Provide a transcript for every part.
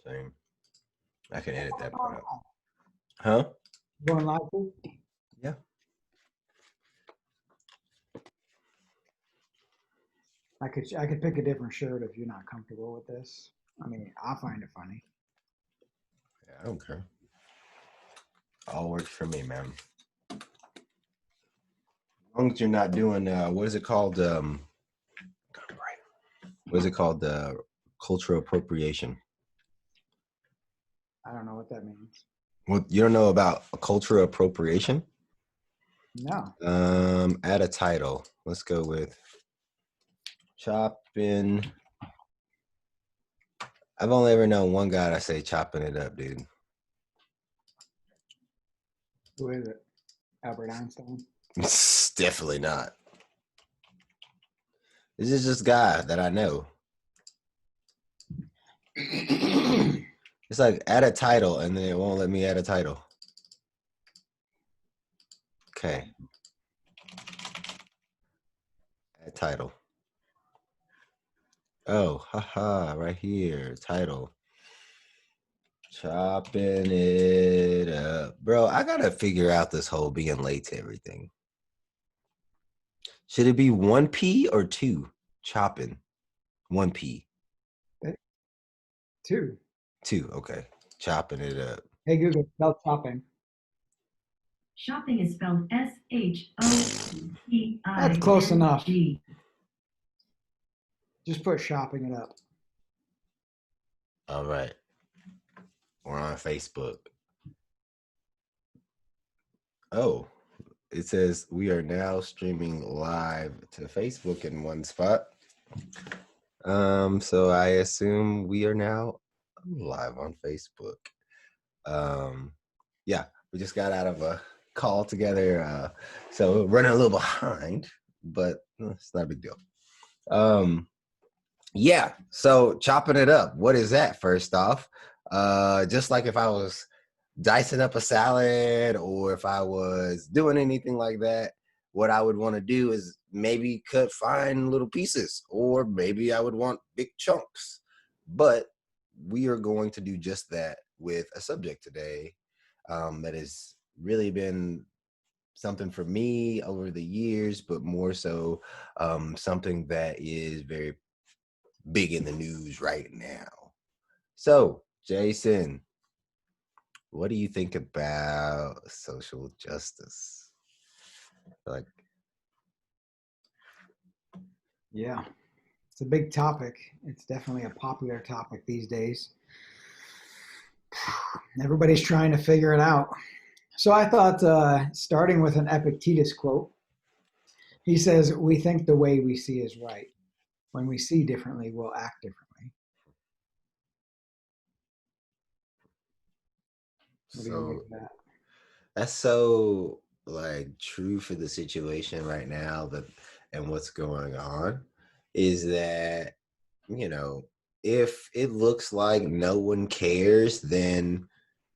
the same. I can edit that part out. Oh, Huh? going live too? Yeah. I could pick a different shirt if you're not comfortable with this. I mean, I find it funny. Yeah, I don't care. All works for me, man. As long as you're not doing what is it called? What is it called? Cultural appropriation. I don't know what that means. Well, you don't know about cultural appropriation? No. Add a title. Let's go with chopping. I've only ever known one guy that say chopping it up, dude. Who is it? Albert Einstein? Definitely not. This is this guy that I know. It's like add a title and then it won't let me add a title. Okay. Add title. Oh, haha, right here. Title. Chopping it up. Bro, I gotta figure out this whole being late to everything. Should it be 1P or 2? Chopping. 1P. 2. 2, okay. Chopping it up. Hey Google, spell chopping. Shopping is spelled S-H-O-P-I-N-G. That's close enough. Just put shopping it up. All right. We're on Facebook. Oh, it says we are now streaming live to Facebook in one spot. So I assume we are now live on Facebook. Yeah, we just got out of a call together, so we're running a little behind, but it's not a big deal. Yeah, so chopping it up. What is that? First off, just like if I was dicing up a salad or if I was doing anything like that, what I would want to do is maybe cut fine little pieces, or maybe I would want big chunks. But we are going to do just that with a subject today that has really been something for me over the years, but more so something that is very big in the news right now. So, Jason, what do you think about social justice? Like, Yeah, it's a big topic. It's definitely a popular topic these days. Everybody's trying to figure it out. So I thought, starting with an Epictetus quote, he says, "We think the way we see is right. When we see differently, we'll act differently." What do you think so of that? that's so like true for the situation right now that and what's going on is that, you know, if it looks like no one cares, then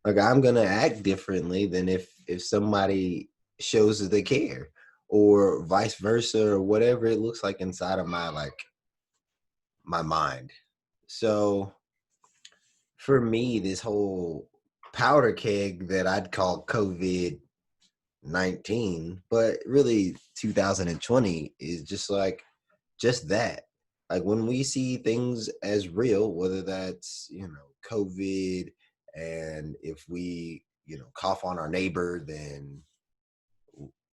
like I'm gonna act differently than if somebody shows that they care, or vice versa, or whatever it looks like inside of my mind. So for me, this whole powder keg that I'd call COVID-19, but really 2020 is just that. Like when we see things as real, whether that's, you know, COVID, and if we, you know, cough on our neighbor, then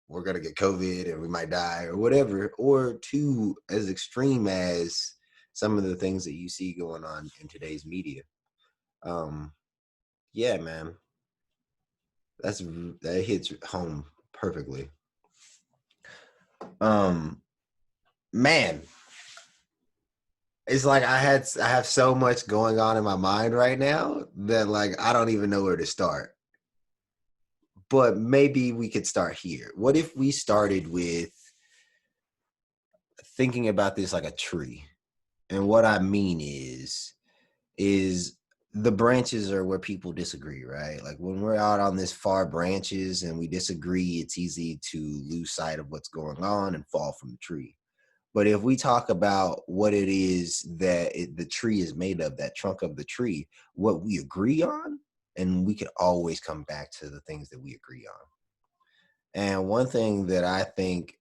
we're going to get COVID and we might die or whatever, or to as extreme as some of the things that you see going on in today's media. Yeah, man, that hits home perfectly. Man, it's like I have so much going on in my mind right now that like I don't even know where to start. But maybe we could start here. What if we started with thinking about this like a tree? And what I mean is the branches are where people disagree, right? Like when we're out on this far branches and we disagree, it's easy to lose sight of what's going on and fall from the tree. But if we talk about what it is that the tree is made of, that trunk of the tree, what we agree on, and we can always come back to the things that we agree on. And one thing that I think,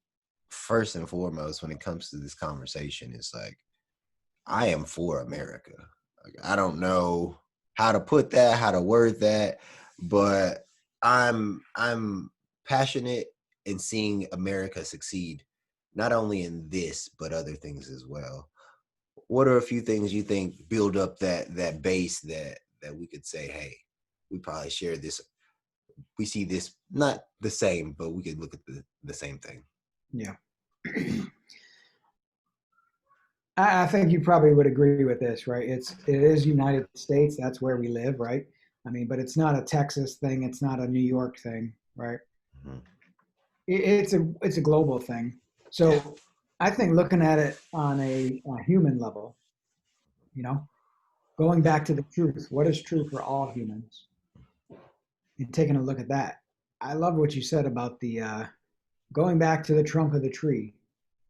first and foremost, when it comes to this conversation, is like, I am for America. Like, I don't know how to put that, how to word that, but I'm passionate in seeing America succeed, not only in this but other things as well. What are a few things you think build up that base that we could say, hey, we probably share this, we see this not the same, but we could look at the same thing. Yeah. I think you probably would agree with this, right? It is United States. That's where we live, right? I mean, but it's not a Texas thing. It's not a New York thing, right? Mm-hmm. It's a global thing. So Yeah. I think looking at it on a human level, you know, going back to the truth, what is true for all humans, and taking a look at that. I love what you said about the going back to the trunk of the tree,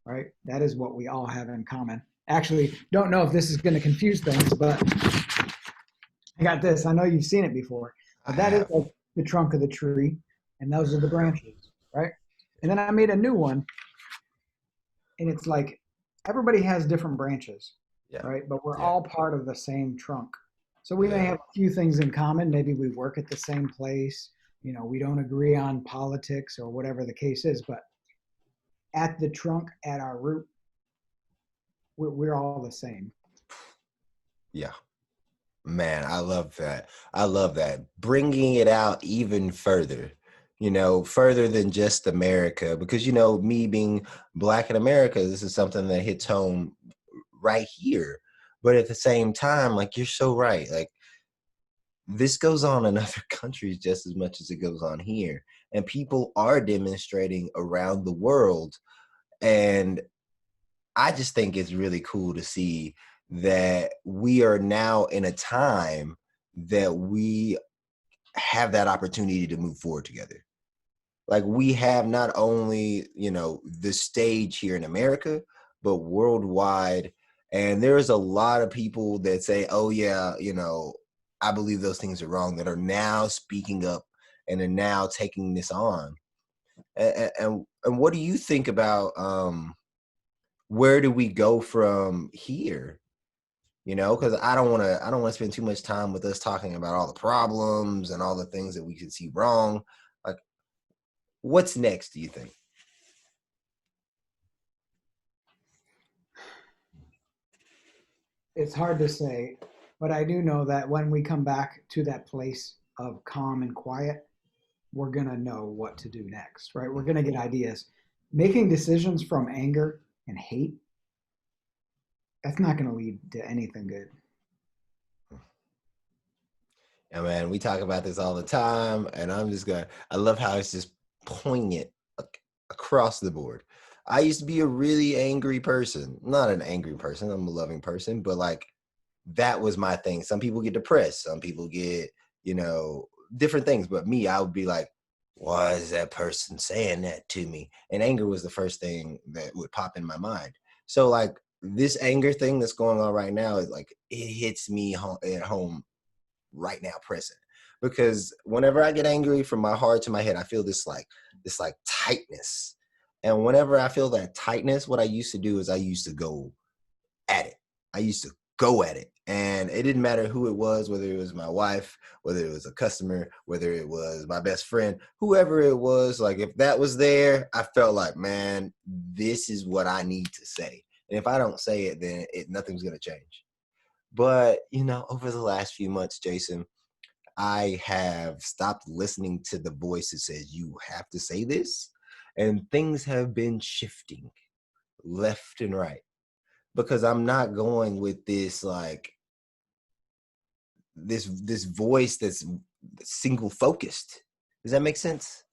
right? That is what we all have in common. Actually, don't know if this is going to confuse things, but I got this. I know you've seen it before, I but that is have. like the trunk of the tree, and those are the branches, right? And then I made a new one, and it's like everybody has different branches, Yeah. right? But we're Yeah. all part of the same trunk. So we may Yeah. have a few things in common. Maybe we work at the same place. You know, we don't agree on politics or whatever the case is, but at the trunk, at our root, we're all the same. Yeah. Man, I love that. I love that. Bringing it out even further, further than just America, because, me being Black in America, this is something that hits home right here. But at the same time, like, you're so right. Like, this goes on in other countries just as much as it goes on here. And people are demonstrating around the world. And I just think it's really cool to see that we are now in a time that we have that opportunity to move forward together. Like, we have not only, the stage here in America, but worldwide. And there's a lot of people that say, oh yeah, I believe those things are wrong, that are now speaking up and are now taking this on. And what do you think about where do we go from here? Because I don't want to spend too much time with us talking about all the problems and all the things that we could see wrong. Like, what's next, do you think? It's hard to say, but I do know that when we come back to that place of calm and quiet, we're going to know what to do next, right? We're going to get ideas. Making decisions from anger and hate, that's not going to lead to anything good. Yeah, man, we talk about this all the time, and I love how it's just poignant across the board. I used to be a really angry person. Not an angry person, I'm a loving person, but like, that was my thing. Some people get depressed, some people get, different things, but me, I would be like, why is that person saying that to me? And anger was the first thing that would pop in my mind. So like, this anger thing that's going on right now is like, it hits me at home right now, present, because whenever I get angry, from my heart to my head, I feel this like tightness. And whenever I feel that tightness, what I used to do is I used to go at it. I used to go at it. And it didn't matter who it was, whether it was my wife, whether it was a customer, whether it was my best friend, whoever it was. Like, if that was there, I felt like, man, this is what I need to say. And if I don't say it, then nothing's going to change. But, over the last few months, Jason, I have stopped listening to the voice that says, you have to say this. And things have been shifting left and right, because I'm not going with this, like, this voice that's single focused. Does that make sense?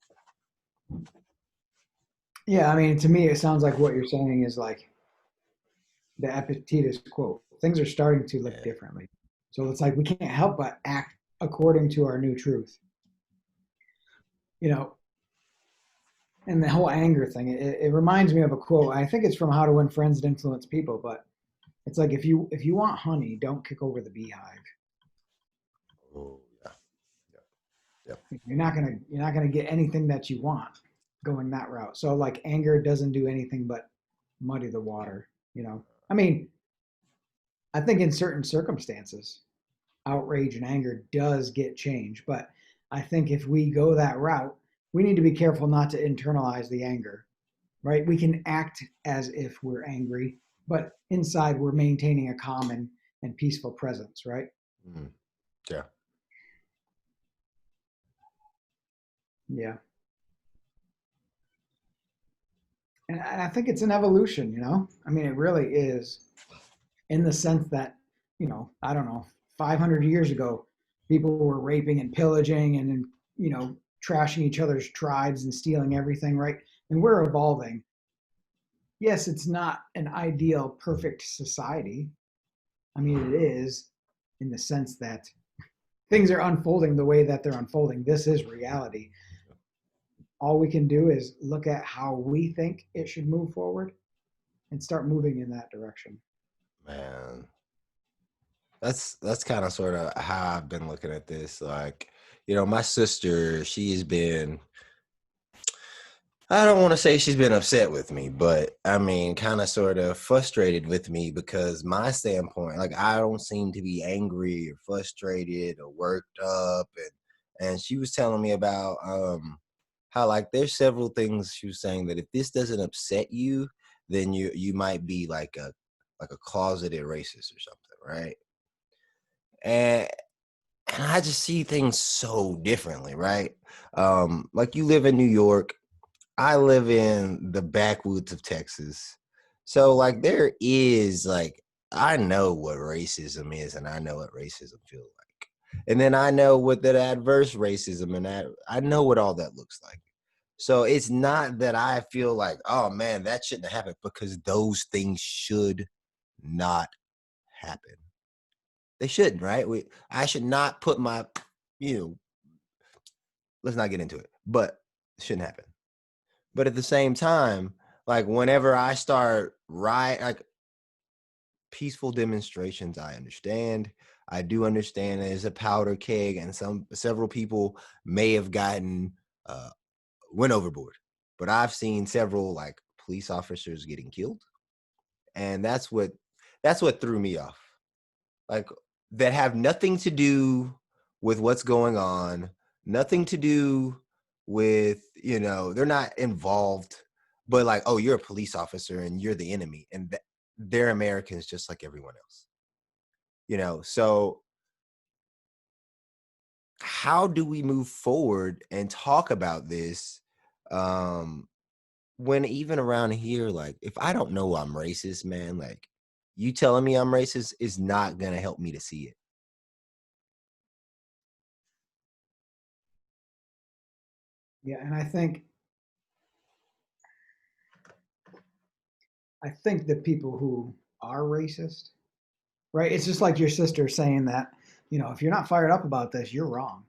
Yeah, I mean, to me, it sounds like what you're saying is like the Epictetus quote. Things are starting to look Yeah. differently. So it's like we can't help but act according to our new truth. You know, And the whole anger thing, it reminds me of a quote. I think it's from How to Win Friends and Influence People, but it's like if you want honey, don't kick over the beehive. Oh, yeah. Yeah. You're not gonna get anything that you want going that route. So like anger doesn't do anything but muddy the water, you know. I mean, I think in certain circumstances, outrage and anger does get change, but I think if we go that route, we need to be careful not to internalize the anger, right? We can act as if we're angry, but inside we're maintaining a calm and peaceful presence, right? Mm, yeah. Yeah. And I think it's an evolution, you know? I mean, it really is, in the sense that, you know, I don't know, 500 years ago, people were raping and pillaging and, you know, trashing each other's tribes and stealing everything, right? And we're evolving. Yes, it's not an ideal, perfect society. I mean, it is in the sense that things are unfolding the way that they're unfolding. This is reality. All we can do is look at how we think it should move forward and start moving in that direction. Man, that's kind of sort of how I've been looking at this. Like, my sister, she's been, I don't want to say she's been upset with me, but I mean, kind of sort of frustrated with me because my standpoint, like, I don't seem to be angry or frustrated or worked up. And she was telling me about how, like, there's several things. She was saying that if this doesn't upset you, then you might be like a closeted racist or something, right? And and I just see things so differently, right? Like, you live in New York, I live in the backwoods of Texas. So, like, there is, like, I know what racism is and I know what racism feels like. And then I know what that adverse racism and that I know what all that looks like. So it's not that I feel like, oh man, that shouldn't have happened, because those things should not happen. They shouldn't, right? I should not put my, you know, let's not get into it, but it shouldn't happen. But at the same time, like, whenever I start like, peaceful demonstrations, I understand. I do understand there's a powder keg, and several people may have gotten went overboard. But I've seen several, like, police officers getting killed, and that's what threw me off. Like, that have nothing to do with what's going on, nothing to do with, they're not involved, but like, oh, you're a police officer and you're the enemy, and they're Americans just like everyone else. So how do we move forward and talk about this, um when even around here, like, if I don't know I'm racist, man, like, you telling me I'm racist is not gonna help me to see it. Yeah, and I think the people who are racist, right? It's just like your sister saying that, you know, if you're not fired up about this, you're wrong.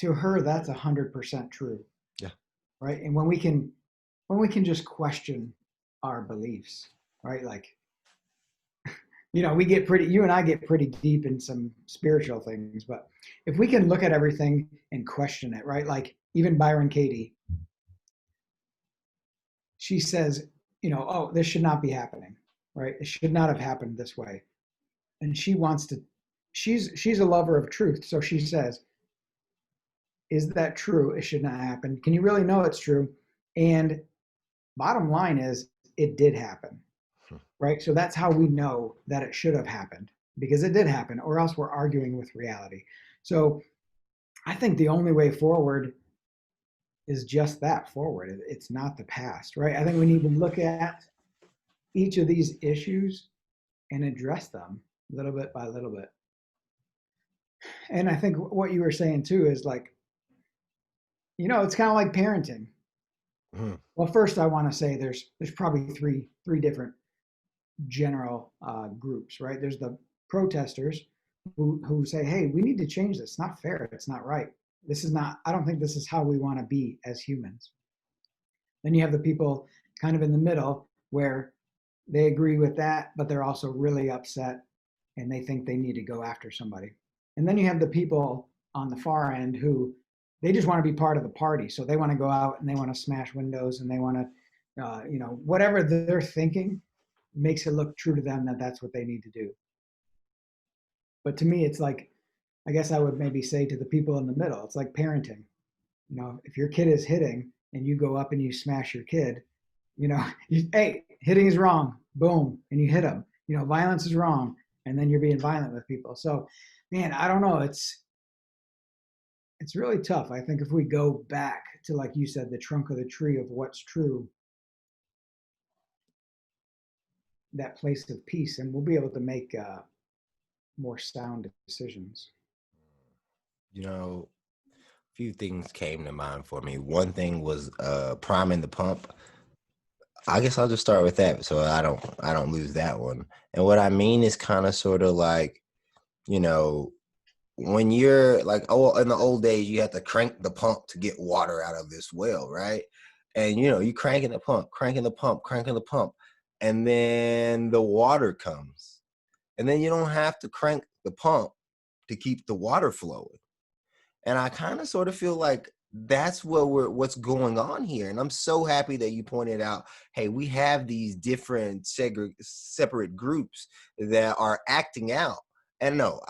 To her, that's 100% true, Yeah. right? And when we can just question our beliefs, right? Like, you know, you and I get pretty deep in some spiritual things, but if we can look at everything and question it, right? Like even Byron Katie, she says, you know, oh, this should not be happening, right? It should not have happened this way. And she's a lover of truth. So she says, is that true? It should not happen. Can you really know it's true? And bottom line is it did happen, right? So that's how we know that it should have happened, because it did happen, or else we're arguing with reality. So I think the only way forward is just that, forward. It's not the past, right? I think we need to look at each of these issues and address them little bit by little bit. And I think what you were saying too is like, you know, it's kind of like parenting. Mhm. Well, first I want to say there's probably three different general groups, right? There's the protesters who say, hey, we need to change this. It's not fair. It's not right. This is not. I don't think this is how we want to be as humans. Then you have the people kind of in the middle where they agree with that, but they're also really upset and they think they need to go after somebody. And then you have the people on the far end who they just want to be part of the party. So they want to go out and they want to smash windows and they want to, whatever they're thinking makes it look true to them that that's what they need to do. But to me, it's like, I guess I would maybe say to the people in the middle, it's like parenting. If your kid is hitting and you go up and you smash your kid, hey, hitting is wrong, boom, and you hit them. Violence is wrong, and then you're being violent with people. So, man, I don't know. It's really tough. I think if we go back to, like you said, the trunk of the tree of what's true, that place of peace, and we'll be able to make more sound decisions. A few things came to mind for me. One thing was priming the pump. I guess I'll just start with that so I don't lose that one. And what I mean is kind of sort of like, when you're like, in the old days, you had to crank the pump to get water out of this well, right? And you cranking the pump, cranking the pump, cranking the pump, and then the water comes. And then you don't have to crank the pump to keep the water flowing. And I kind of sort of feel like that's what's going on here. And I'm so happy that you pointed out, hey, we have these different separate groups that are acting out. And no,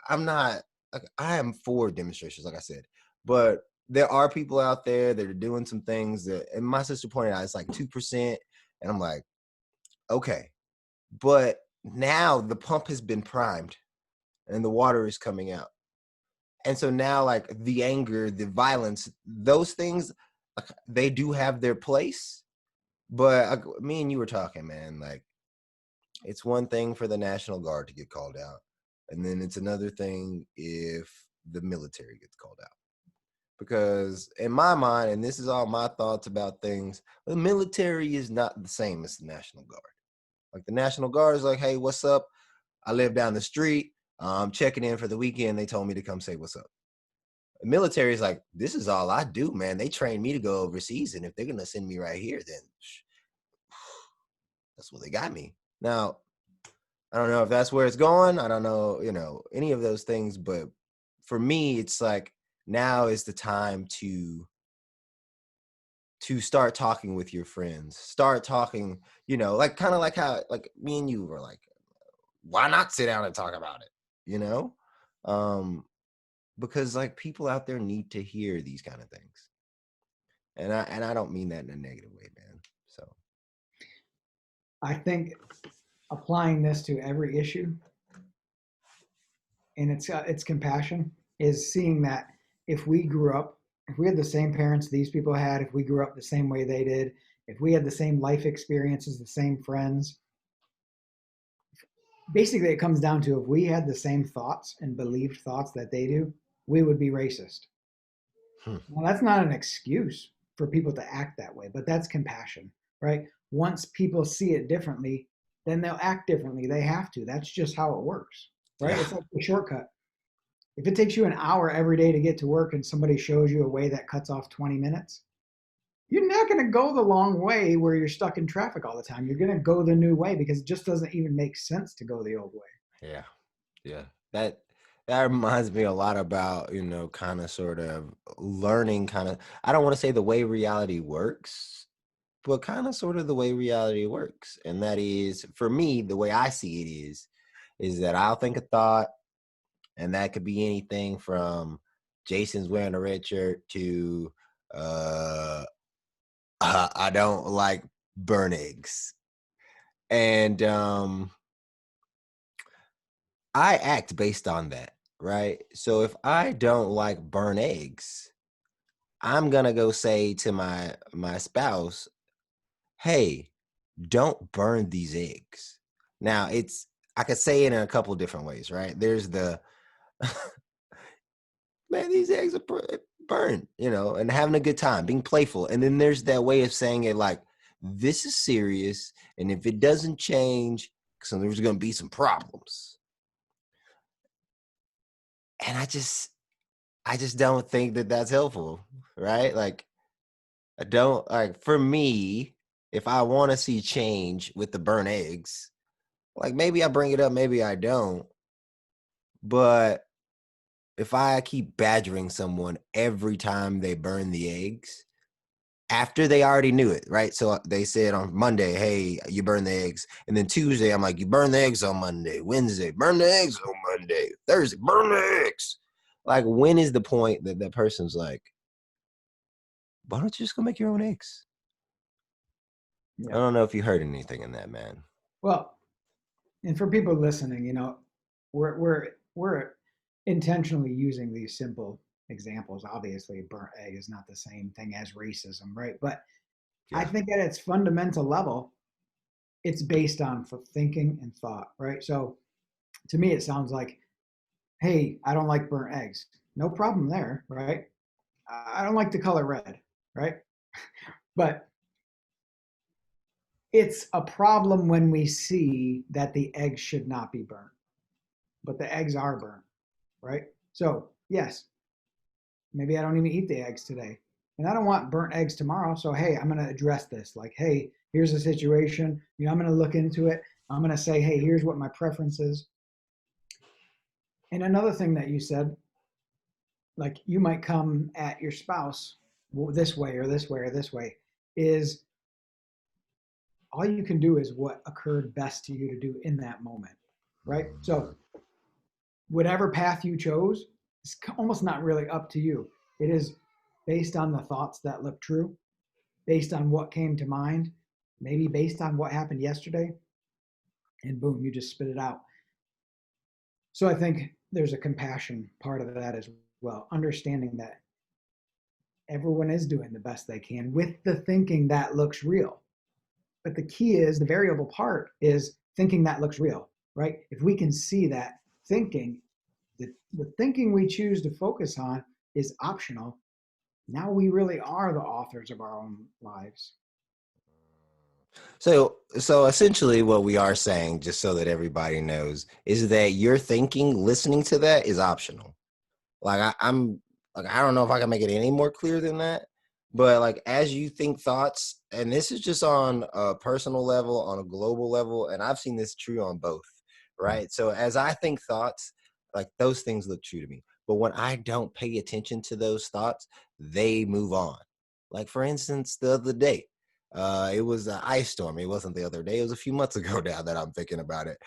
I'm not, I am for demonstrations, like I said, but there are people out there that are doing some things that, and my sister pointed out, it's like 2%. And I'm like, okay, but now the pump has been primed and the water is coming out. And so now, like, the anger, the violence, those things, they do have their place. But me and you were talking, man, like, it's one thing for the National Guard to get called out. And then it's another thing if the military gets called out. Because in my mind, and this is all my thoughts about things, the military is not the same as the National Guard. Like, the National Guard is like, hey, what's up? I live down the street. I'm checking in for the weekend. They told me to come say what's up. The military is like, this is all I do, man. They trained me to go overseas, and if they're gonna send me right here, then that's what they got me. Now, I don't know if that's where it's going. I don't know, any of those things, but for me, it's like now is the time to start talking with your friends. Start talking, like kind of like how like me and you were like, why not sit down and talk about it? Because like people out there need to hear these kind of things. And I don't mean that in a negative way, man. So I think applying this to every issue and its compassion is seeing that if we had the same parents these people had, if we grew up the same way they did, if we had the same life experiences, the same friends, basically it comes down to if we had the same thoughts and believed thoughts that they do, we would be racist. Well, that's not an excuse for people to act that way, but that's compassion, right? Once people see it differently, then they'll act differently. They have to. That's just how it works, right? yeah, It's like a shortcut. If it takes you an hour every day to get to work and somebody shows you a way that cuts off 20 minutes, you're not going to go the long way where you're stuck in traffic all the time. You're going to go the new way because it just doesn't even make sense to go the old way. yeah. That reminds me a lot about, kind of sort of learning kind of, I don't want to say the way reality works, but kind of sort of the way reality works. And that is, for me, the way I see it is that I'll think a thought, and that could be anything from Jason's wearing a red shirt to I don't like burn eggs. And I act based on that, right? So if I don't like burn eggs, I'm gonna go say to my spouse, hey, don't burn these eggs. Now I could say it in a couple different ways, right? There's the man, these eggs are burned, and having a good time, being playful. And then there's that way of saying it like, this is serious, and if it doesn't change, so there's gonna be some problems. And I just don't think that that's helpful, right? Like, I don't like, for me, if I want to see change with the burnt eggs, like maybe I bring it up, maybe I don't. But if I keep badgering someone every time they burn the eggs, after they already knew it, right? So they said on Monday, hey, you burn the eggs. And then Tuesday, I'm like, you burn the eggs on Monday. Wednesday, burn the eggs on Monday. Thursday, burn the eggs. Like, when is the point that that person's like, why don't you just go make your own eggs? I Yeah. don't know if you heard anything in that, man. Well, and for people listening, you know, we're intentionally using these simple examples. Obviously, burnt egg is not the same thing as racism, right? But I Yeah. think at its fundamental level, it's based on thinking and thought, right? So to me, it sounds like, hey, I don't like burnt eggs. No problem there, right? I don't like the color red, right? But it's a problem when we see that the eggs should not be burnt, but the eggs are burnt, right? So, yes, maybe I don't even eat the eggs today. And I don't want burnt eggs tomorrow. So, hey, I'm going to address this. Like, hey, here's the situation. You know, I'm going to look into it. I'm going to say, hey, here's what my preference is. And another thing that you said, like you might come at your spouse this way or this way or this way, is all you can do is what occurred best to you to do in that moment, right? So whatever path you chose is almost not really up to you. It is based on the thoughts that look true, based on what came to mind, maybe based on what happened yesterday, and boom, you just spit it out. So I think there's a compassion part of that as well, understanding that everyone is doing the best they can with the thinking that looks real. But the key is the variable part is thinking that looks real, right? If we can see that thinking, the thinking we choose to focus on is optional. Now we really are the authors of our own lives. So essentially what we are saying, just so that everybody knows, is that your thinking, listening to that is optional. Like I'm like, I don't know if I can make it any more clear than that. But like, as you think thoughts, and this is just on a personal level, on a global level, and I've seen this true on both, right? So as I think thoughts, like those things look true to me. But when I don't pay attention to those thoughts, they move on. Like, for instance, the other day, it was an ice storm. It wasn't the other day. It was a few months ago now that I'm thinking about it.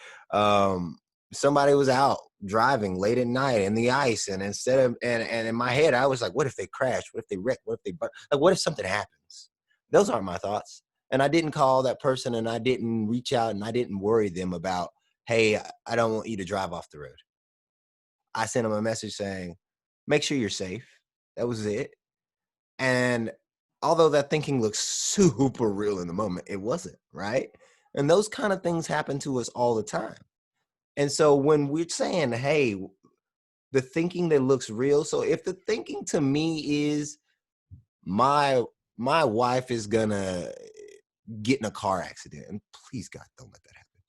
Somebody was out driving late at night in the ice, and instead of and in my head I was like, what if they crash, what if they wreck, what if they like, what if something happens? Those aren't my thoughts. And I didn't call that person, and I didn't reach out, and I didn't worry them about, hey, I don't want you to drive off the road. I sent them a message saying, make sure you're safe. That was it. And although that thinking looks super real in the moment, it wasn't, right? And those kind of things happen to us all the time. And so when we're saying, hey, the thinking that looks real, so if the thinking to me is my my wife is gonna get in a car accident, and please God, don't let that happen.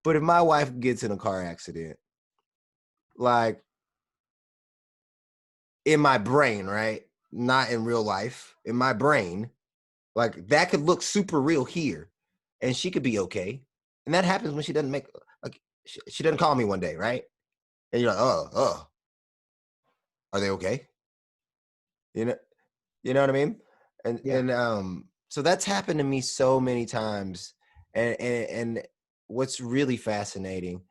But if my wife gets in a car accident, like, in my brain, right? Not in real life, in my brain, like that could look super real here, and she could be okay. And that happens when she doesn't make, like, she doesn't call me one day, right? And you're like, oh, are they okay? You know, you know what I mean? And Yeah. and so that's happened to me so many times. And what's really fascinating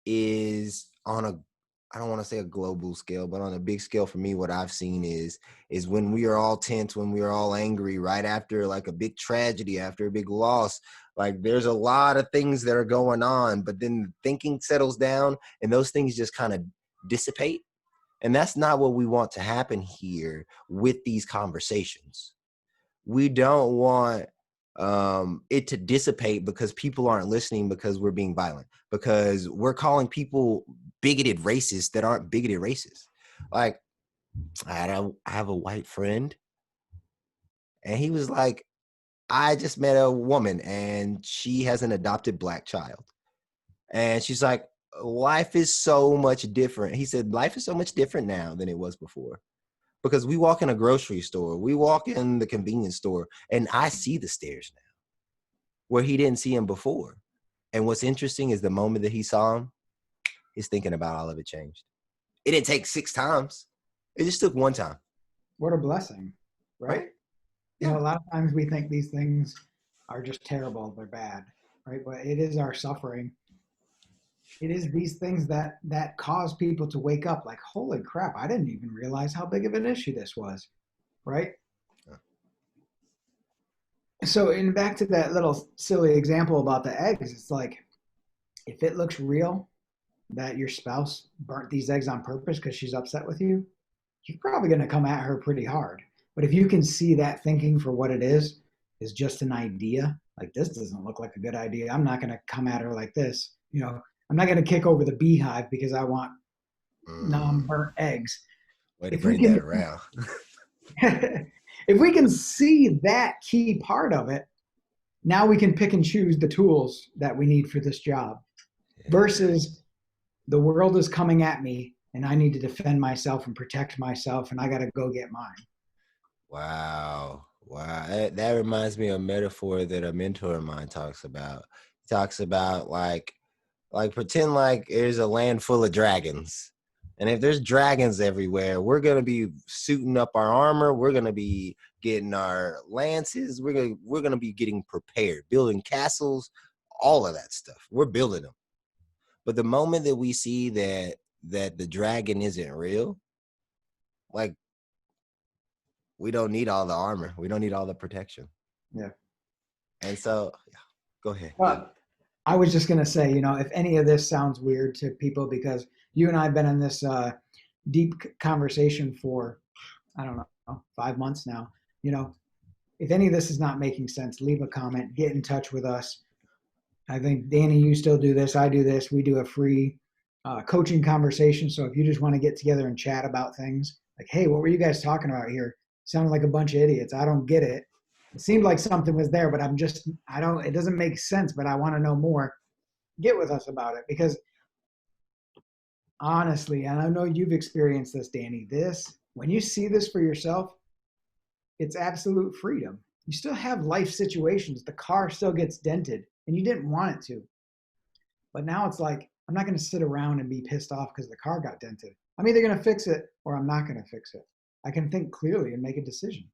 is on a, I don't want to say a global scale, but on a big scale for me, what I've seen is when we are all tense, when we are all angry, right after like a big tragedy, after a big loss, like there's a lot of things that are going on, but then thinking settles down and those things just kind of dissipate. And that's not what we want to happen here with these conversations. We don't want it to dissipate because people aren't listening, because we're being violent, because we're calling people bigoted racists that aren't bigoted racists. Like, I have a white friend, and he was like, I just met a woman and she has an adopted black child. And she's like, life is so much different. He said, life is so much different now than it was before. because we walk in a grocery store, we walk in the convenience store, and I see the stairs now where he didn't see them before. And what's interesting is the moment that he saw them, his thinking about all of it changed. It didn't take 6 times. It just took 1 time. What a blessing, right? You know, a lot of times we think these things are just terrible, they're bad, right? But it is our suffering. It is these things that cause people to wake up like, holy crap, I didn't even realize how big of an issue this was, right? Yeah. So, in back to that little silly example about the eggs, it's like, if it looks real that your spouse burnt these eggs on purpose because she's upset with you, you're probably going to come at her pretty hard. But if you can see that thinking for what it is just an idea, like this doesn't look like a good idea, I'm not going to come at her like this. You know, I'm not going to kick over the beehive because I want non-burnt eggs. Way to bring that around. If we can see that key part of it, now we can pick and choose the tools that we need for this job versus the world is coming at me and I need to defend myself and protect myself and I got to go get mine. Wow. That reminds me of a metaphor that a mentor of mine talks about. He talks about like pretend like there's a land full of dragons. And if there's dragons everywhere, we're going to be suiting up our armor. We're going to be getting our lances. We're going to be getting prepared, building castles, all of that stuff. We're building them. But the moment that we see that the dragon isn't real, like, we don't need all the armor. We don't need all the protection. Yeah. And so, go ahead. Well, I was just going to say, you know, if any of this sounds weird to people, because you and I have been in this deep conversation for, I don't know, 5 months now. You know, if any of this is not making sense, leave a comment, get in touch with us. I think, Danny, you still do this. I do this. We do a free coaching conversation. So if you just want to get together and chat about things like, hey, what were you guys talking about here? Sounded like a bunch of idiots. I don't get it. It seemed like something was there, but it doesn't make sense, but I want to know more. Get with us about it, because honestly, and I know you've experienced this, Danny, when you see this for yourself, it's absolute freedom. You still have life situations. The car still gets dented and you didn't want it to. But now it's like, I'm not going to sit around and be pissed off because the car got dented. I'm either going to fix it or I'm not going to fix it. I can think clearly and make a decision.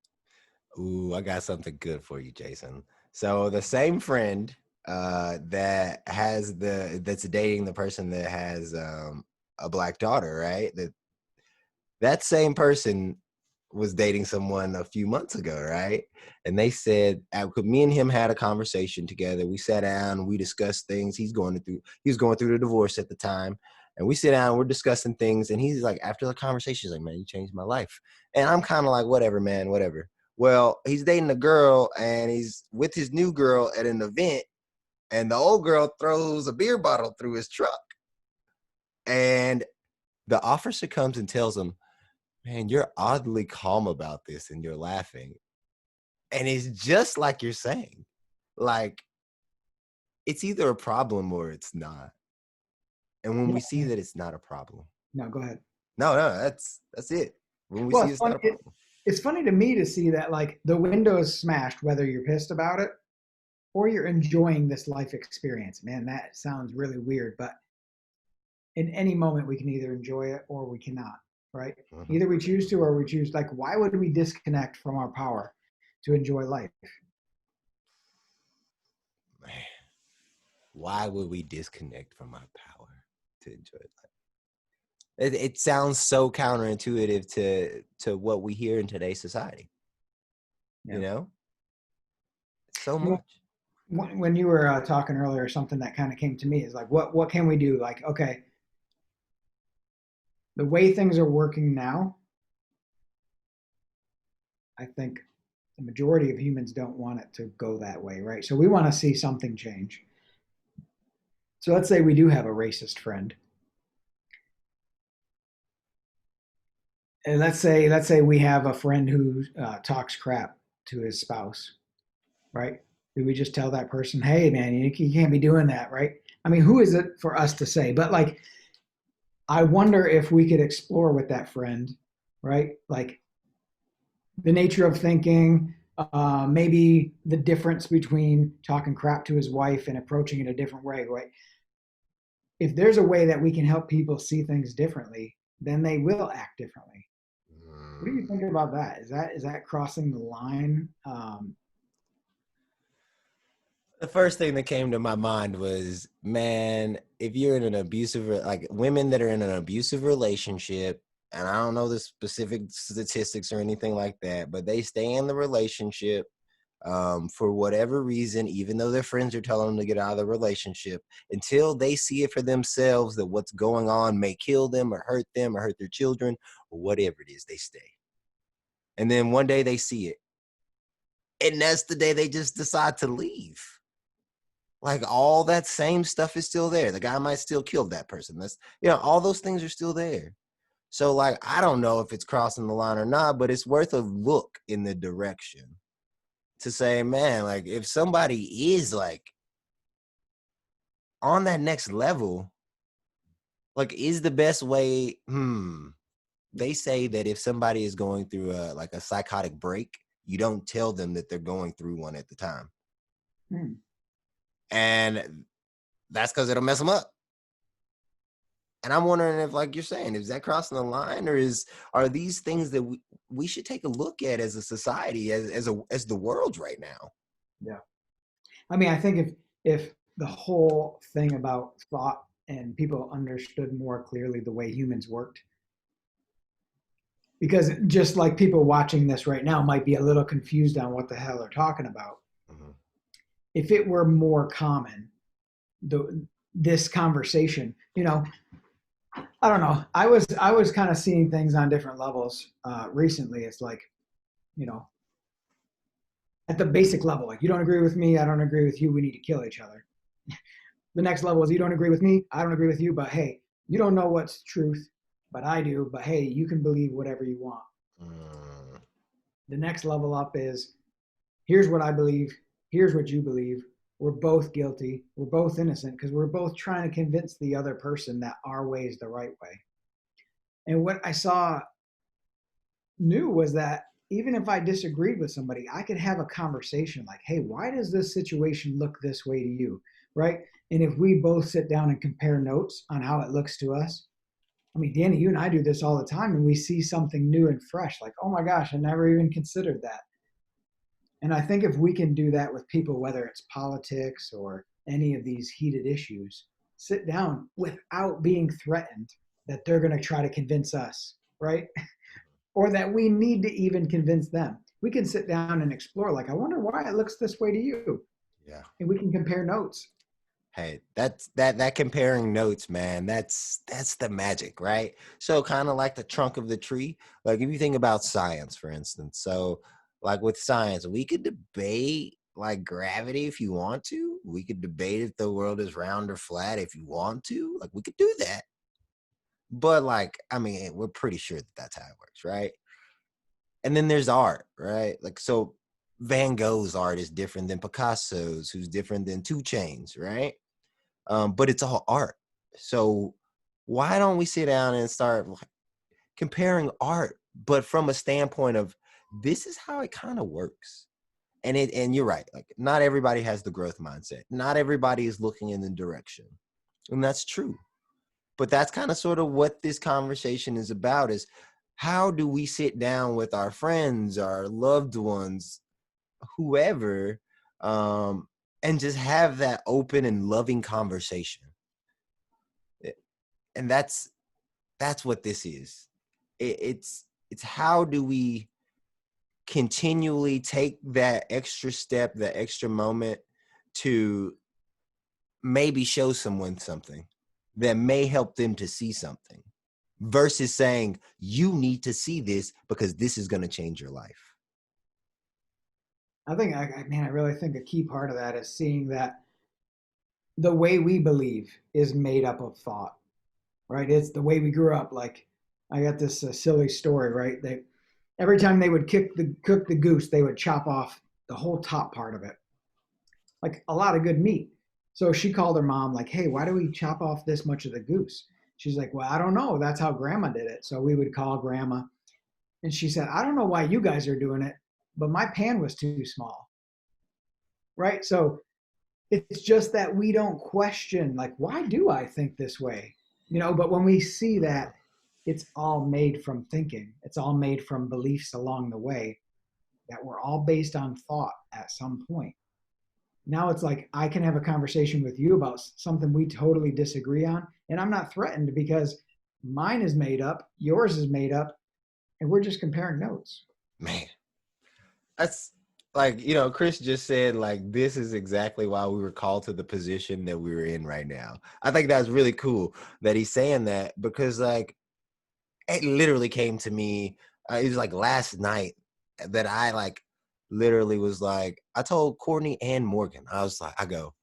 Ooh, I got something good for you, Jason. So the same friend that's dating the person that has a black daughter, right? That same person was dating someone a few months ago, right? And they said, me and him had a conversation together. We sat down, we discussed things. He was going through the divorce at the time. And we sit down, we're discussing things. And he's like, after the conversation, he's like, man, you changed my life. And I'm kind of like, whatever, man, whatever. Well, he's dating a girl and he's with his new girl at an event. And the old girl throws a beer bottle through his truck. And the officer comes and tells him, man, you're oddly calm about this and you're laughing. And it's just like you're saying, like, it's either a problem or it's not. And when we see that it's not a problem. No, go ahead. No, that's it. When we see it's not a problem. It's funny to me to see that, like, the window is smashed, whether you're pissed about it or you're enjoying this life experience. Man, that sounds really weird, but in any moment we can either enjoy it or we cannot, right? Mm-hmm. Either we choose to or we choose, like, why would we disconnect from our power to enjoy life? Man, why would we disconnect from our power to enjoy life? It sounds so counterintuitive to what we hear in today's society. Yeah. You know? So much. When you were talking earlier, something that kind of came to me is like, what can we do? Like, okay, the way things are working now, I think the majority of humans don't want it to go that way, right? So we want to see something change. So let's say we do have a racist friend. And let's say we have a friend who talks crap to his spouse, right? Do we just tell that person, hey, man, you can't be doing that, right? I mean, who is it for us to say? But, like, I wonder if we could explore with that friend, right? Like, the nature of thinking, maybe the difference between talking crap to his wife and approaching it a different way, right? If there's a way that we can help people see things differently, then they will act differently. What do you think about that? Is that crossing the line? The first thing that came to my mind was, man, if you're in an abusive, like women that are in an abusive relationship, and I don't know the specific statistics or anything like that, but they stay in the relationship for whatever reason, even though their friends are telling them to get out of the relationship, until they see it for themselves that what's going on may kill them or hurt their children or whatever it is, they stay. And then one day they see it. And that's the day they just decide to leave. Like all that same stuff is still there. The guy might still kill that person. That's, all those things are still there. So like, I don't know if it's crossing the line or not, but it's worth a look in the direction to say, man, like if somebody is like on that next level, like is the best way, they say that if somebody is going through a psychotic break, you don't tell them that they're going through one at the time. And that's because it'll mess them up. And I'm wondering if, like you're saying, is that crossing the line, or are these things that we should take a look at as a society, as the world right now? Yeah. I mean, I think if the whole thing about thought and people understood more clearly the way humans worked, because just like people watching this right now might be a little confused on what the hell they're talking about. If it were more common, this conversation, I don't know. I was kind of seeing things on different levels recently. It's like, at the basic level, like you don't agree with me, I don't agree with you, we need to kill each other. The next level is you don't agree with me, I don't agree with you, but hey, you don't know what's truth, but I do, but hey, you can believe whatever you want. The next level up is, here's what I believe, here's what you believe. We're both guilty. We're both innocent because we're both trying to convince the other person that our way is the right way. And what I saw new was that even if I disagreed with somebody, I could have a conversation like, hey, why does this situation look this way to you? Right? And if we both sit down and compare notes on how it looks to us, I mean, Danny, you and I do this all the time, and we see something new and fresh, like, oh my gosh, I never even considered that. And I think if we can do that with people, whether it's politics or any of these heated issues, sit down without being threatened that they're going to try to convince us, right? Or that we need to even convince them. We can sit down and explore, like, I wonder why it looks this way to you. Yeah. And we can compare notes. Hey, that comparing notes, man, that's the magic, right? So kind of like the trunk of the tree. Like if you think about science, for instance. So like with science, we could debate like gravity if you want to. We could debate if the world is round or flat if you want to. Like we could do that. But like, I mean, we're pretty sure that that's how it works, right? And then there's art, right? Like, so Van Gogh's art is different than Picasso's, who's different than 2 Chainz, right? But it's all art. So why don't we sit down and start comparing art, but from a standpoint of this is how it kind of works. And you're right. Like not everybody has the growth mindset. Not everybody is looking in the direction. And that's true. But that's kind of sort of what this conversation is about, is how do we sit down with our friends, our loved ones, whoever, and just have that open and loving conversation. And that's what this is. It's how do we continually take that extra step, that extra moment to maybe show someone something that may help them to see something, versus saying, you need to see this because this is going to change your life. I think, I really think a key part of that is seeing that the way we believe is made up of thought, right? It's the way we grew up. Like I got this silly story, right? Every time they would cook the goose, they would chop off the whole top part of it, like a lot of good meat. So she called her mom, like, hey, why do we chop off this much of the goose? She's like, well, I don't know. That's how grandma did it. So we would call grandma. And she said, I don't know why you guys are doing it, but my pan was too small. Right? So it's just that we don't question, like, why do I think this way? But when we see that it's all made from thinking, it's all made from beliefs along the way, that we're all based on thought at some point. Now it's like I can have a conversation with you about something we totally disagree on, and I'm not threatened because mine is made up, yours is made up, and we're just comparing notes. Man, that's like, Chris just said, like, this is exactly why we were called to the position that we're in right now. I think that's really cool that he's saying that, because like it literally came to me. It was like last night that I like literally was like, I told Courtney and Morgan, I go,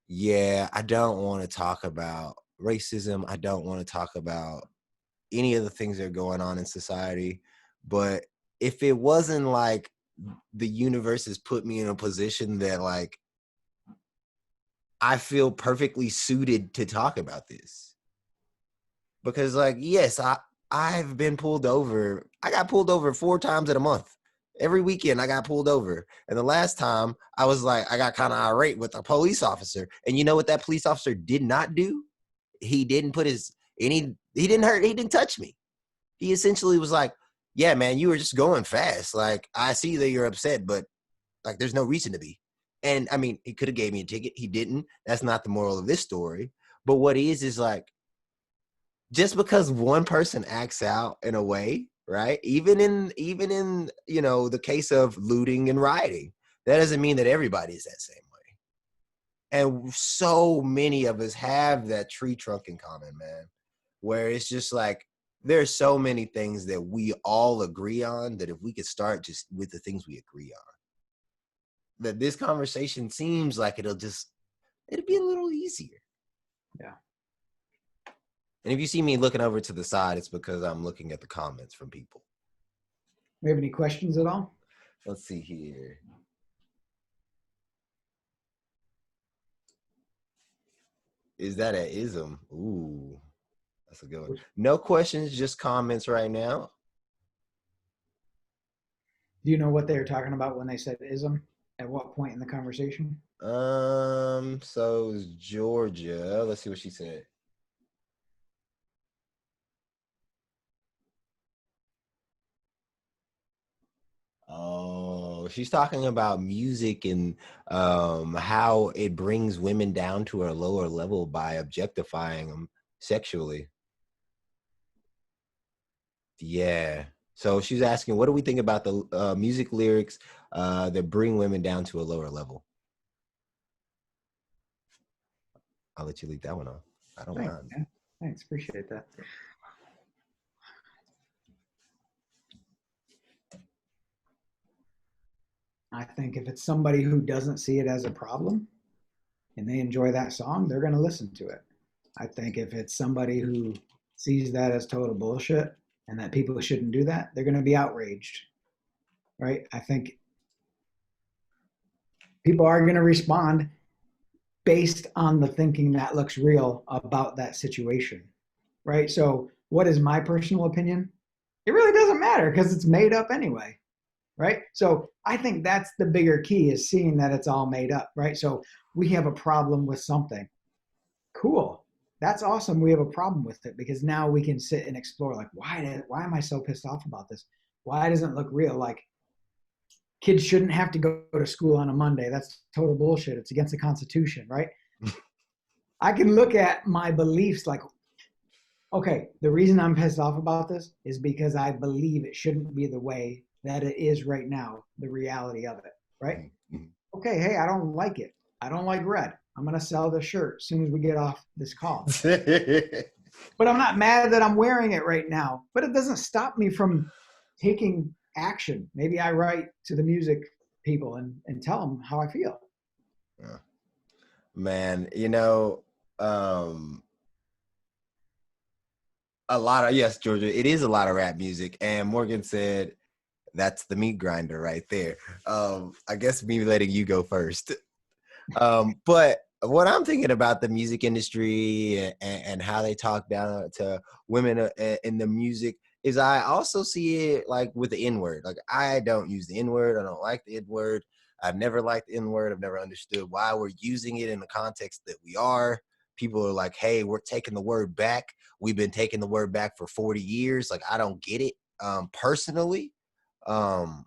yeah, I don't want to talk about racism. I don't want to talk about any of the things that are going on in society. But if it wasn't like the universe has put me in a position that like I feel perfectly suited to talk about this. Because like, yes, I've been pulled over. I got pulled over 4 times in a month. Every weekend I got pulled over. And the last time I was like, I got kind of irate with a police officer. And you know what that police officer did not do? He didn't put his, he didn't touch me. He essentially was like, yeah, man, you were just going fast. Like, I see that you're upset, but like, there's no reason to be. And I mean, he could have gave me a ticket. He didn't. That's not the moral of this story. But what is like, just because one person acts out in a way, right? Even in, the case of looting and rioting, that doesn't mean that everybody is that same way. And so many of us have that tree trunk in common, man, where it's just like, there's so many things that we all agree on, that if we could start just with the things we agree on, that this conversation seems like it'll be a little easier. Yeah. And if you see me looking over to the side, it's because I'm looking at the comments from people. We have any questions at all? Let's see here. Is that an ism? Ooh, that's a good one. No questions, just comments right now. Do you know what they were talking about when they said ism? At what point in the conversation? So it was Georgia. Let's see what she said. Oh, she's talking about music and how it brings women down to a lower level by objectifying them sexually. Yeah. So she's asking, what do we think about the music lyrics that bring women down to a lower level? I'll let you leave that one off. I don't mind. Man. Thanks. Appreciate that. I think if it's somebody who doesn't see it as a problem and they enjoy that song, they're going to listen to it. I think if it's somebody who sees that as total bullshit and that people shouldn't do that, they're going to be outraged, right? I think people are going to respond based on the thinking that looks real about that situation, right? So what is my personal opinion? It really doesn't matter because it's made up anyway. Right? So I think that's the bigger key, is seeing that it's all made up, right? So we have a problem with something. Cool. That's awesome. We have a problem with it, because now we can sit and explore, like, why am I so pissed off about this? Why doesn't it look real? Like, kids shouldn't have to go to school on a Monday. That's total bullshit. It's against the Constitution, right? I can look at my beliefs like, okay, the reason I'm pissed off about this is because I believe it shouldn't be the way that it is right now, the reality of it, right? Mm-hmm. Okay, hey, I don't like it. I don't like red. I'm going to sell the shirt as soon as we get off this call. But I'm not mad that I'm wearing it right now. But it doesn't stop me from taking action. Maybe I write to the music people and tell them how I feel. Yeah. Man, yes, Georgia, it is a lot of rap music. And Morgan said, that's the meat grinder right there. I guess me letting you go first. But what I'm thinking about the music industry and how they talk down to women in the music, is I also see it like with the N-word. Like I don't use the N-word. I don't like the N-word. I've never liked the N-word. I've never understood why we're using it in the context that we are. People are like, hey, we're taking the word back. We've been taking the word back for 40 years. Like I don't get it personally. Um,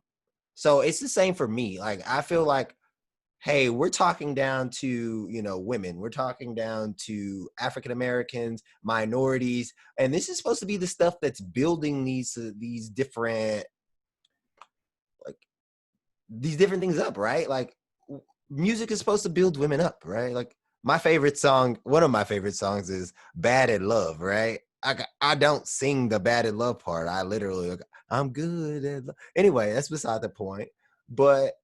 so it's the same for me. Like I feel like, hey, we're talking down to, women. We're talking down to African Americans, minorities, and this is supposed to be the stuff that's building these different like these different things up, right? Like music is supposed to build women up, right? Like my favorite song, one of my favorite songs is "Bad at Love," right? I don't sing the "Bad at Love" part. I literally like, I'm good at love. Anyway, that's beside the point. But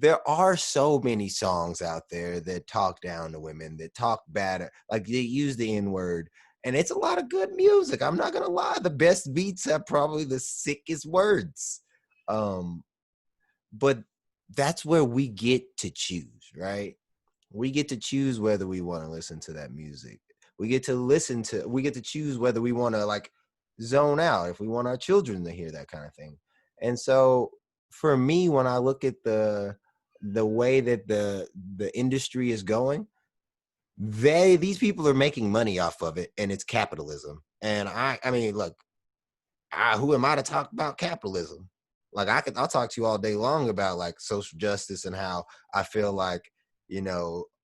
there are so many songs out there that talk down to women, that talk bad, like they use the N-word, and it's a lot of good music. I'm not gonna lie, the best beats have probably the sickest words. Um, but that's where we get to choose, right? We get to choose whether we want to listen to that music. We get to choose whether we want to like zone out, if we want our children to hear that kind of thing. And so for me, when I look at the way that the industry is going, these people are making money off of it, and it's capitalism. And I mean, look, who am I to talk about capitalism? Like I'll talk to you all day long about like social justice and how I feel like,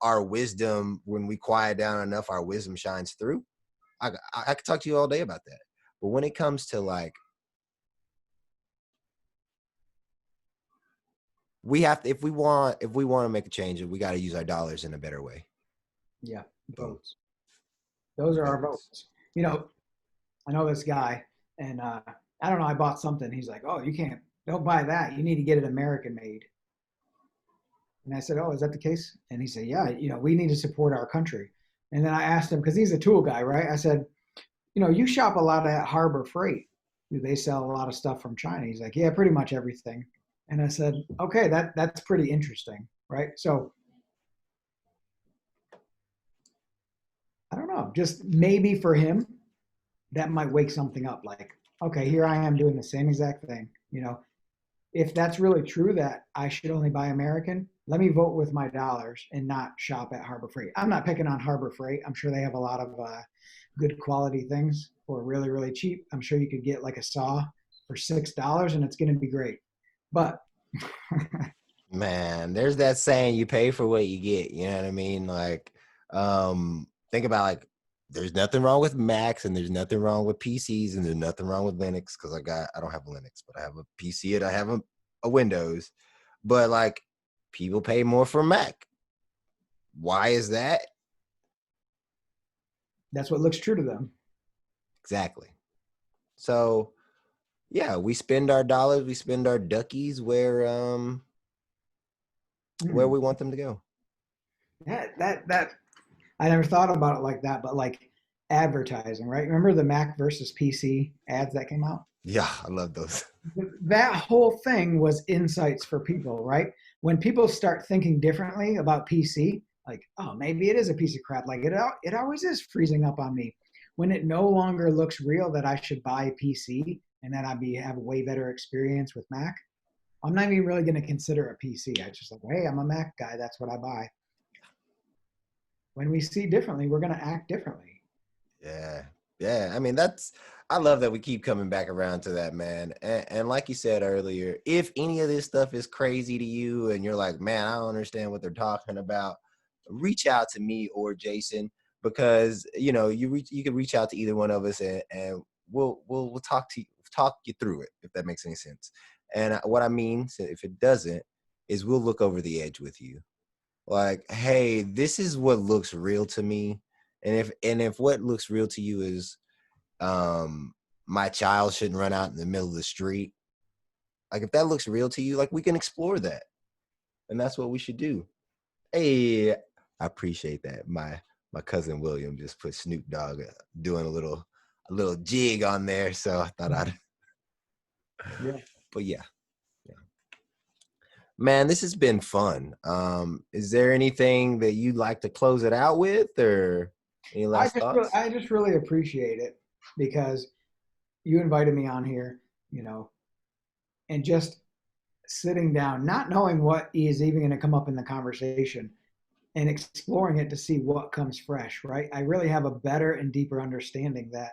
our wisdom, when we quiet down enough, our wisdom shines through. I could talk to you all day about that. But when it comes to like, we have to, if we want to make a change, we got to use our dollars in a better way. Yeah, votes. Those are our votes. I know this guy, and I don't know. I bought something. He's like, "Oh, don't buy that. You need to get it American made." And I said, "Oh, is that the case?" And he said, "Yeah. We need to support our country." And then I asked him because he's a tool guy, right? I said, "You shop a lot at Harbor Freight. Do they sell a lot of stuff from China?" He's like, "Yeah, pretty much everything." And I said, "Okay, that's pretty interesting, right?" So I don't know. Just maybe for him, that might wake something up. Like, okay, here I am doing the same exact thing. If that's really true that I should only buy American, let me vote with my dollars and not shop at Harbor Freight. I'm not picking on Harbor Freight. I'm sure they have a lot of good quality things for really, really cheap. I'm sure you could get like a saw for $6 and it's going to be great. But Man, there's that saying, you pay for what you get. You know what I mean? Like, think about like, there's nothing wrong with Macs and there's nothing wrong with PCs and there's nothing wrong with Linux, because I don't have Linux, but I have a PC and I have a Windows. But like, people pay more for Mac. Why is that? that's what looks true to them. Exactly. So yeah, we spend our dollars, we spend our duckies where we want them to go. That I never thought about it like that, but like advertising, right? Remember the Mac versus PC ads that came out? Yeah, I love those. That whole thing was insights for people, right? When people start thinking differently about PC, like, oh, maybe it is a piece of crap. Like it always is freezing up on me. When it no longer looks real that I should buy a PC and that have a way better experience with Mac, I'm not even really going to consider a PC. I just like, hey, I'm a Mac guy. That's what I buy. When we see differently, we're going to act differently. Yeah. I mean, I love that we keep coming back around to that, man. And like you said earlier, if any of this stuff is crazy to you and you're like, man, I don't understand what they're talking about, reach out to me or Jason, because you can reach out to either one of us and we'll talk you through it, if that makes any sense. And what I mean, if it doesn't, is we'll look over the edge with you. Like, hey, this is what looks real to me. And if what looks real to you is my child shouldn't run out in the middle of the street, like if that looks real to you, like we can explore that. And that's what we should do. Hey, I appreciate that. My cousin William just put Snoop Dogg doing a little jig on there, so I thought I'd Yeah. But yeah. Man, this has been fun. Is there anything that you'd like to close it out with, or any last thoughts? I just really appreciate it because you invited me on here, and just sitting down, not knowing what is even going to come up in the conversation and exploring it to see what comes fresh, right? I really have a better and deeper understanding that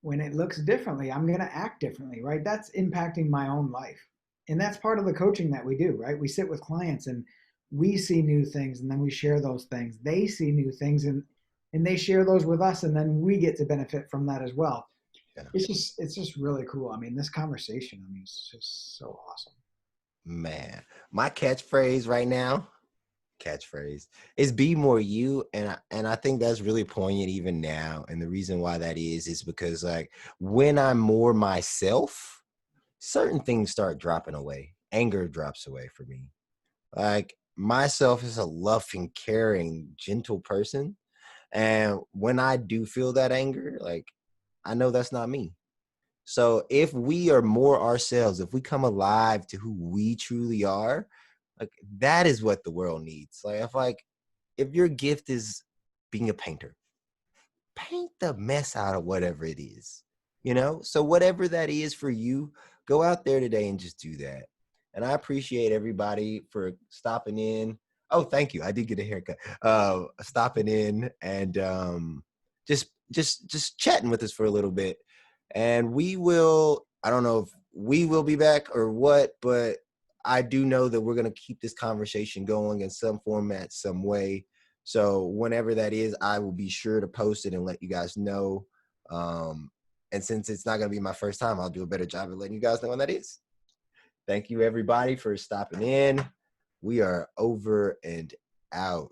when it looks differently, I'm going to act differently, right? That's impacting my own life. And that's part of the coaching that we do, right? We sit with clients and we see new things and then we share those things. They see new things and they share those with us and then we get to benefit from that as well. Yeah. It's just really cool. I mean, this conversation, it's just so awesome. Man, my catchphrase right now, is be more you. And I think that's really poignant even now. And the reason why that is because like when I'm more myself, certain things start dropping away. Anger drops away for me. Like myself is a loving, caring, gentle person. And when I do feel that anger, like I know that's not me. So if we are more ourselves, if we come alive to who we truly are, like that is what the world needs. If your gift is being a painter, paint the mess out of whatever it is, So whatever that is for you, go out there today and just do that. And I appreciate everybody for stopping in. Oh, thank you. I did get a haircut. Stopping in and just chatting with us for a little bit. And I don't know if we will be back or what, but I do know that we're going to keep this conversation going in some format, some way. So whenever that is, I will be sure to post it and let you guys know. And since it's not going to be my first time, I'll do a better job of letting you guys know when that is. Thank you, everybody, for stopping in. We are over and out.